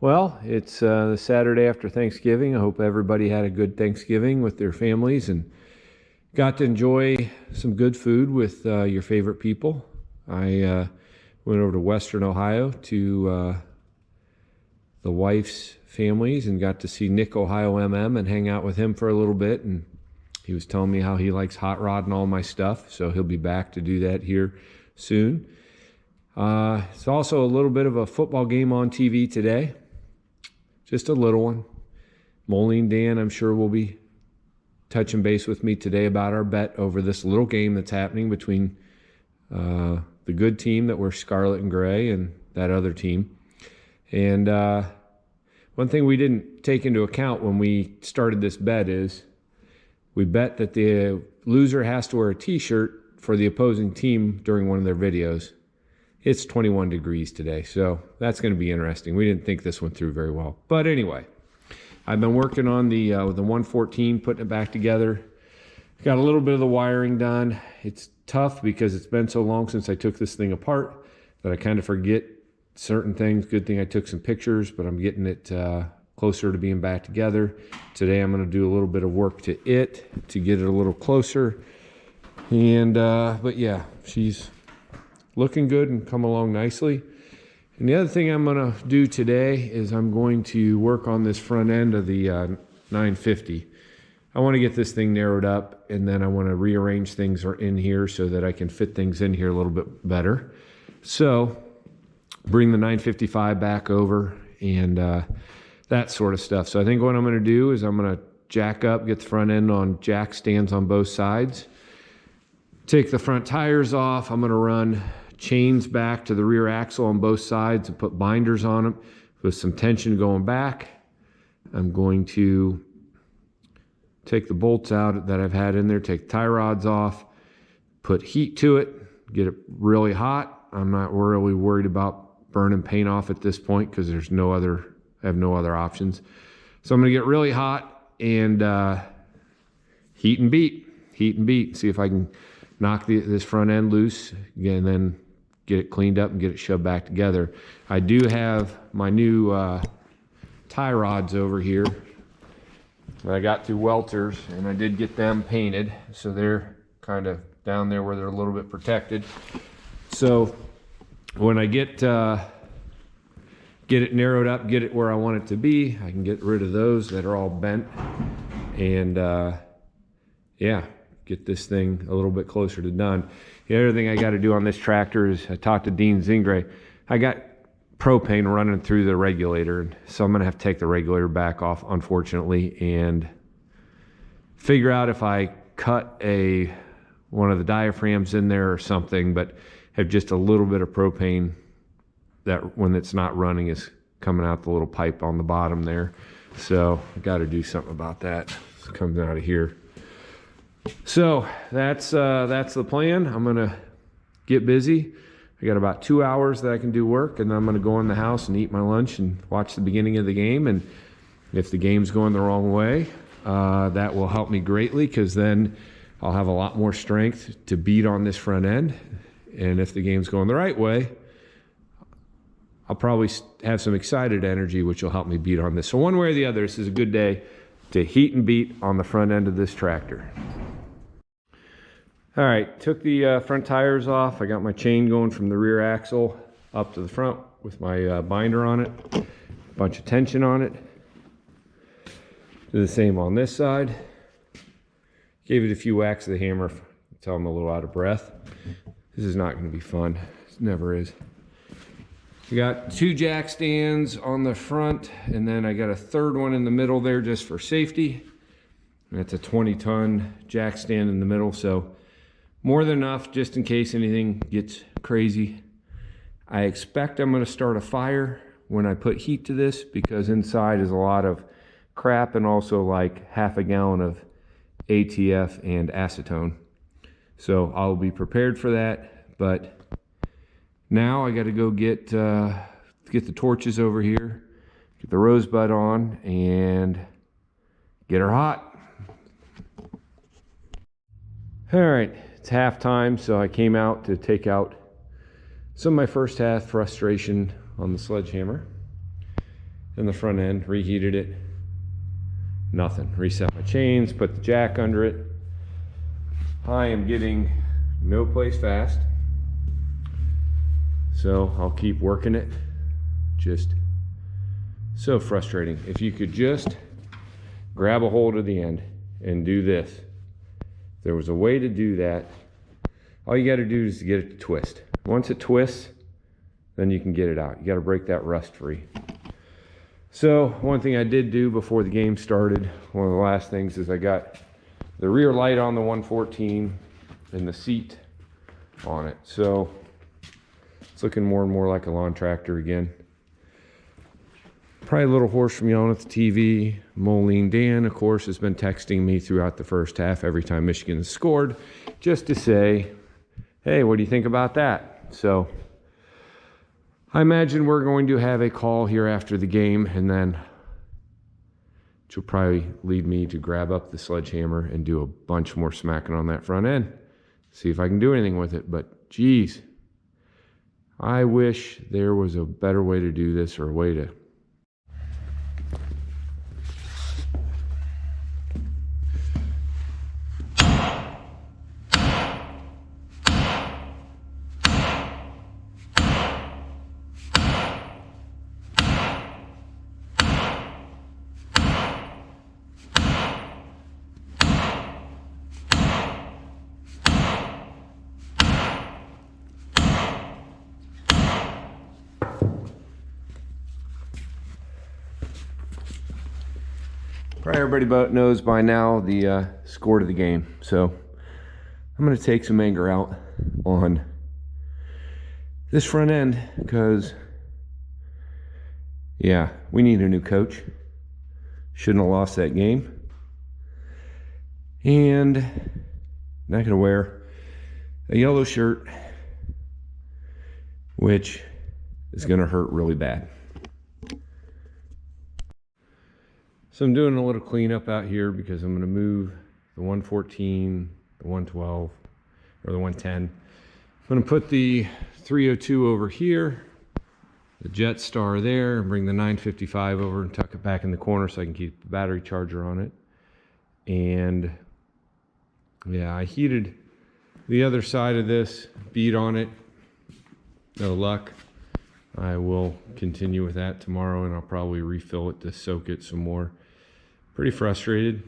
Well, it's the Saturday after Thanksgiving. I hope everybody had a good Thanksgiving with their families and got to enjoy some good food with your favorite people. I went over to Western Ohio to the wife's families and got to see Nick Ohio MM and hang out with him for a little bit. And he was telling me how he likes hot rod and all my stuff, so he'll be back to do that here soon. It's also a little bit of a football game on TV today. Just a little one. Moline Dan, I'm sure, will be touching base with me today about our bet over this little game that's happening between the good team that we're scarlet and gray and that other team. And one thing we didn't take into account when we started this bet is we bet that the loser has to wear a t-shirt for the opposing team during one of their videos. It's 21 degrees today, so that's going to be interesting. We didn't think this one through very well. But anyway, I've been working on the 114, putting it back together. Got a little bit of the wiring done. It's tough because it's been so long since I took this thing apart that I kind of forget certain things. Good thing I took some pictures, but I'm getting it closer to being back together. Today I'm going to do a little bit of work to it to get it a little closer. And but yeah, she's looking good and come along nicely. And the other thing I'm going to do today is I'm going to work on this front end of the 950. I want to get this thing narrowed up, and then I want to rearrange things in here so that I can fit things in here a little bit better. So bring the 955 back over and that sort of stuff. So I think what I'm going to do is I'm going to jack up, get the front end on jack stands on both sides, take the front tires off. I'm going to run chains back to the rear axle on both sides and put binders on them with some tension going back. I'm going to take the bolts out that I've had in there, take tie rods off, put heat to it, get it really hot. I'm not really worried about burning paint off at this point because there's no other, I have no other options. So I'm going to get really hot and heat and beat, see if I can knock this front end loose and then get it cleaned up and get it shoved back together. I do have my new tie rods over here that I got through Welter's, and I did get them painted, so they're kind of down there where they're a little bit protected. So when I get it narrowed up, get it where I want it to be, I can get rid of those that are all bent and yeah, get this thing a little bit closer to done. The other thing I got to do on this tractor is I talked to Dean Zingray. I got propane running through the regulator, so I'm going to have to take the regulator back off, unfortunately, and figure out if I cut one of the diaphragms in there or something, but have just a little bit of propane that when it's not running is coming out the little pipe on the bottom there. So I got to do something about that. It comes out of here. So that's the plan. I'm gonna get busy. I got about 2 hours that I can do work, and then I'm gonna go in the house and eat my lunch and watch the beginning of the game. And if the game's going the wrong way, that will help me greatly, because then I'll have a lot more strength to beat on this front end. And if the game's going the right way, I'll probably have some excited energy, which will help me beat on this. So one way or the other, this is a good day to heat and beat on the front end of this tractor. All right, took the front tires off. I got my chain going from the rear axle up to the front with my binder on it. A bunch of tension on it. Do the same on this side. Gave it a few whacks of the hammer until I'm a little out of breath. This is not going to be fun. It never is. We got 2 jack stands on the front, and then I got a third one in the middle there just for safety. And it's a 20-ton jack stand in the middle, so more than enough just in case anything gets crazy. I expect I'm going to start a fire when I put heat to this, because inside is a lot of crap and also like half a gallon of ATF and acetone. So I'll be prepared for that, but now I got to go get the torches over here, get the rosebud on, and get her hot. All right, it's halftime, so I came out to take out some of my first half frustration on the sledgehammer. in the front end, reheated it. Nothing. Reset my chains, put the jack under it. I am getting no place fast, so I'll keep working it. Just so frustrating. If you could just grab a hold of the end and do this. If there was a way to do that, all you got to do is get it to twist. Once it twists, then you can get it out. You got to break that rust free. So one thing I did do before the game started, one of the last things, is I got the rear light on the 114 and the seat on it. So it's looking more and more like a lawn tractor again. Probably a little hoarse from yelling at the TV. Moline Dan, of course, has been texting me throughout the first half every time Michigan has scored, just to say, hey, what do you think about that? So I imagine we're going to have a call here after the game, and then which will probably lead me to grab up the sledgehammer and do a bunch more smacking on that front end. See if I can do anything with it. But geez, I wish there was a better way to do this, or a way to probably everybody knows by now the score to the game. So I'm going to take some anger out on this front end because, yeah, we need a new coach. Shouldn't have lost that game. And not going to wear a yellow shirt, which is going to hurt really bad. So I'm doing a little cleanup out here because I'm going to move the 114, the 112, or the 110. I'm going to put the 302 over here, the Jet Star there, and bring the 955 over and tuck it back in the corner so I can keep the battery charger on it. And yeah, I heated the other side of this, beat on it. No luck. I will continue with that tomorrow, and I'll probably refill it to soak it some more. Pretty frustrated,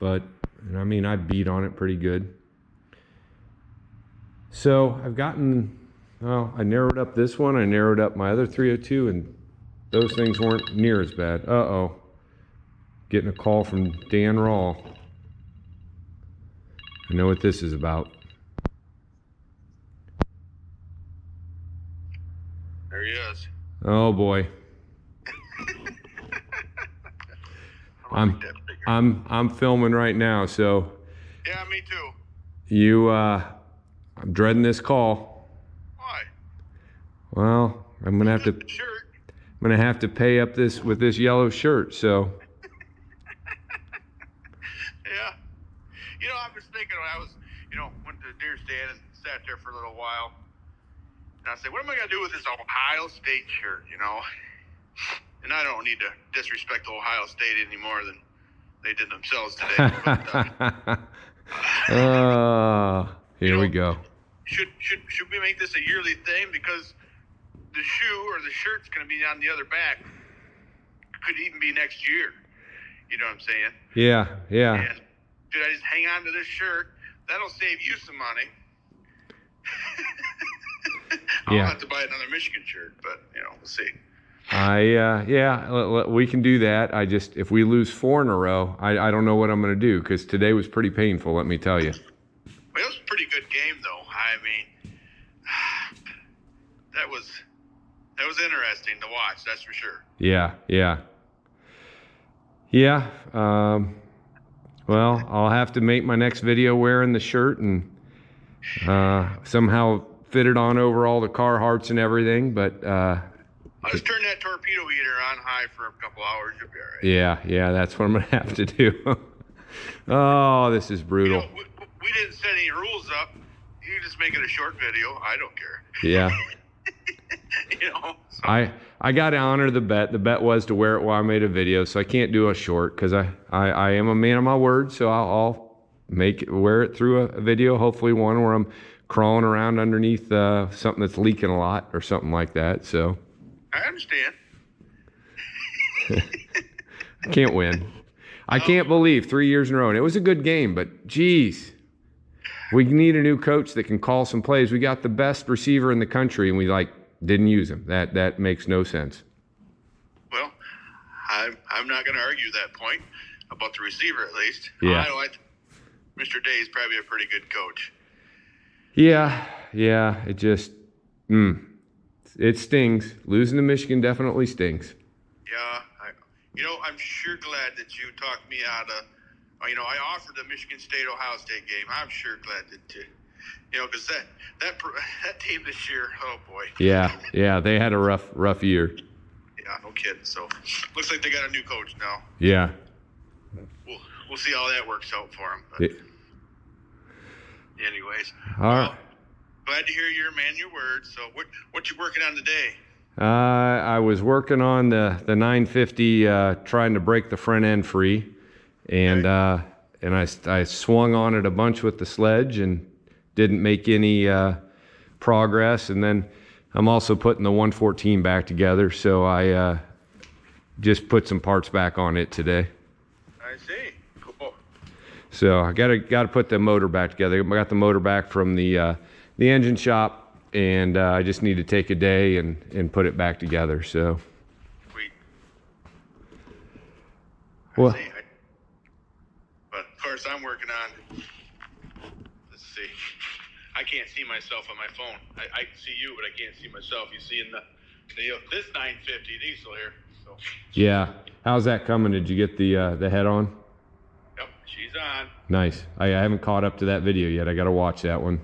but I mean, I beat on it pretty good. So I've gotten, well, I narrowed up this one, I narrowed up my other 302, and those things weren't near as bad. Uh-oh. Getting a call from Dan Rawl. I know what this is about. There he is. Oh boy. I'm filming right now, so Yeah, me too. you I'm dreading this call. Why? Well, I'm gonna have to Shirt. I'm gonna have to pay up this with this yellow shirt, so Yeah. You know, I was thinking when I was, went to the deer stand and sat there for a little while. And I said, what am I gonna do with this Ohio State shirt, And I don't need to disrespect Ohio State any more than they did themselves today. But, here we go. Should we make this a yearly thing? Because the shoe or the shirt's going to be on the other back. Could even be next year. You know what I'm saying? Yeah. And should I just hang on to this shirt? That'll save you some money. I'll have to buy another Michigan shirt, but we'll see. We can do that. If we lose 4 in a row, I don't know what I'm going to do, because today was pretty painful, let me tell you. Well, it was a pretty good game, though. I mean, that was interesting to watch, that's for sure. Yeah. Well, I'll have to make my next video wearing the shirt and somehow fit it on over all the Carhartts and everything, but let's turn that torpedo heater on high for a couple hours. You'll be all right. Yeah, that's what I'm going to have to do. Oh, this is brutal. We didn't set any rules up. You just make it a short video. I don't care. Yeah. You know. So. I got to honor the bet. The bet was to wear it while I made a video, so I can't do a short because I am a man of my word. So I'll wear it through a video, hopefully one where I'm crawling around underneath something that's leaking a lot or something like that. So I understand. I can't win. I can't believe 3 years in a row. And it was a good game, but geez, we need a new coach that can call some plays. We got the best receiver in the country, and we didn't use him. That makes no sense. Well, I'm not going to argue that point about the receiver, at least. Yeah. Mr. Day is probably a pretty good coach. Yeah. It just it stings. Losing to Michigan definitely stings. Yeah. I'm sure glad that you talked me out of. I offered the Michigan State Ohio State game. I'm sure glad that because that team this year, oh boy. Yeah, they had a rough year. Yeah, no kidding. So looks like they got a new coach now. Yeah. We'll see how that works out for them. But anyways, all right. Glad to hear your word. So what you working on today? I was working on the 950, trying to break the front end free, and I swung on it a bunch with the sledge and didn't make any progress. And then I'm also putting the 114 back together, so I just put some parts back on it today. I see. Cool. So I gotta put the motor back together. I got the motor back from the engine shop. And I just need to take a day and put it back together. So, sweet. Well, but of course I'm working on. Let's see. I can't see myself on my phone. I can see you, but I can't see myself. You see in this 950 diesel here. So. Yeah. How's that coming? Did you get the head on? Yep, she's on. Nice. I haven't caught up to that video yet. I got to watch that one.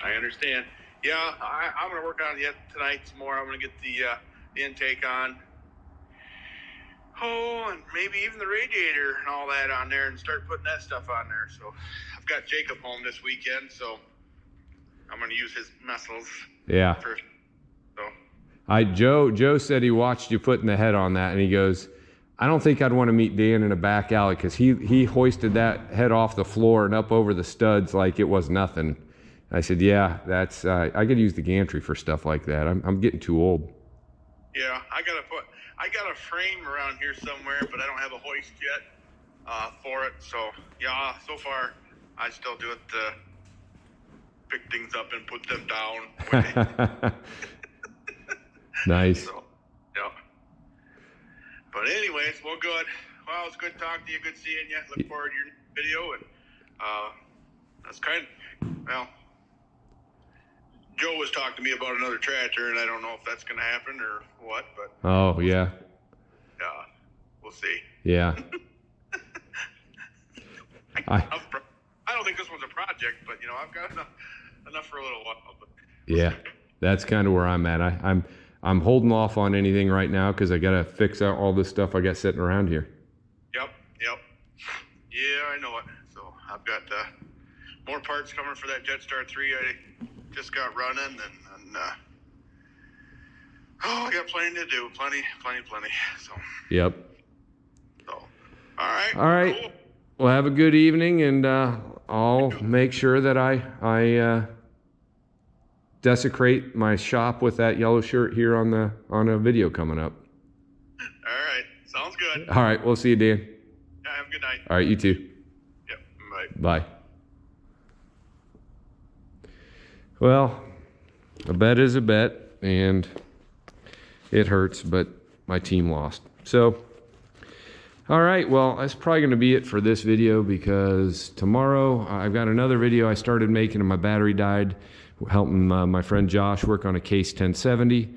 I understand. Yeah, I'm going to work on it tonight some more. I'm going to get the intake on. Oh, and maybe even the radiator and all that on there and start putting that stuff on there. So I've got Jacob home this weekend, so I'm going to use his muscles. Yeah. Joe said he watched you putting the head on that, and he goes, I don't think I'd want to meet Dan in a back alley because he hoisted that head off the floor and up over the studs like it was nothing. I said, yeah, that's I could use the gantry for stuff like that. I'm getting too old. Yeah, I got a frame around here somewhere, but I don't have a hoist yet for it. So yeah, so far I still do it to pick things up and put them down. Nice. So, yeah. But anyways, well, good. Well, it's good talking to you. Good seeing you. Look forward to your video. And that's Joe was talking to me about another tractor, and I don't know if that's going to happen or what, but. Oh, yeah. Yeah, we'll see. Yeah. I don't think this one's a project, but, I've got enough for a little while. But yeah, that's kind of where I'm at. I'm holding off on anything right now because I got to fix out all this stuff I got sitting around here. Yep. Yeah, I know it. So I've got more parts coming for that Jetstar 3 I just got running, and I got plenty to do. Plenty. So. Yep. So, all right. All right. Cool. Well, have a good evening, and I'll make sure that I desecrate my shop with that yellow shirt here on a video coming up. All right. Sounds good. All right. We'll see you, Dan. Yeah, have a good night. All right. You too. Yep. Bye. Bye. Well, a bet is a bet, and it hurts, but my team lost. So, all right, well, that's probably going to be it for this video because tomorrow I've got another video I started making and my battery died, helping my friend Josh work on a Case 1070,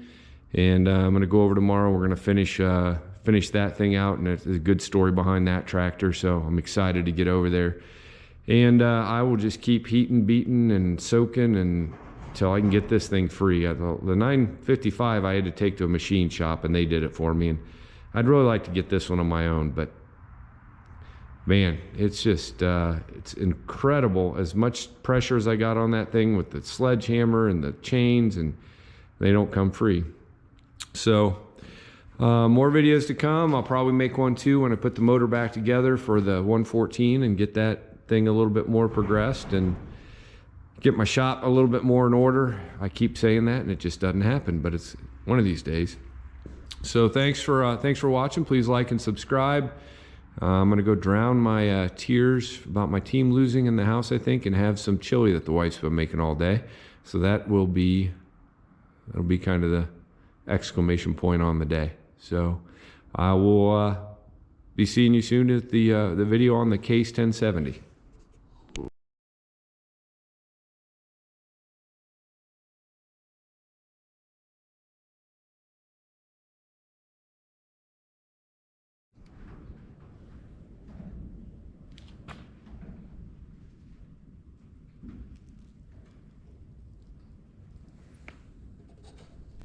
and I'm going to go over tomorrow. We're going to finish that thing out, and it's a good story behind that tractor, so I'm excited to get over there. And I will just keep heating, beating, and soaking until I can get this thing free. The 955 I had to take to a machine shop, and they did it for me. And I'd really like to get this one on my own, but man, it's just it's incredible as much pressure as I got on that thing with the sledgehammer and the chains, and They don't come free. So more videos to come. I'll probably make one too when I put the motor back together for the 114 and get that thing a little bit more progressed and get my shop a little bit more in order. I keep saying that and it just doesn't happen, but it's one of these days. So thanks for watching. Please like and subscribe. I'm gonna go drown my tears about my team losing in the house, I think, and have some chili that the wife's been making all day. So that'll be kind of the exclamation point on the day. So I will be seeing you soon at the video on the Case 1070.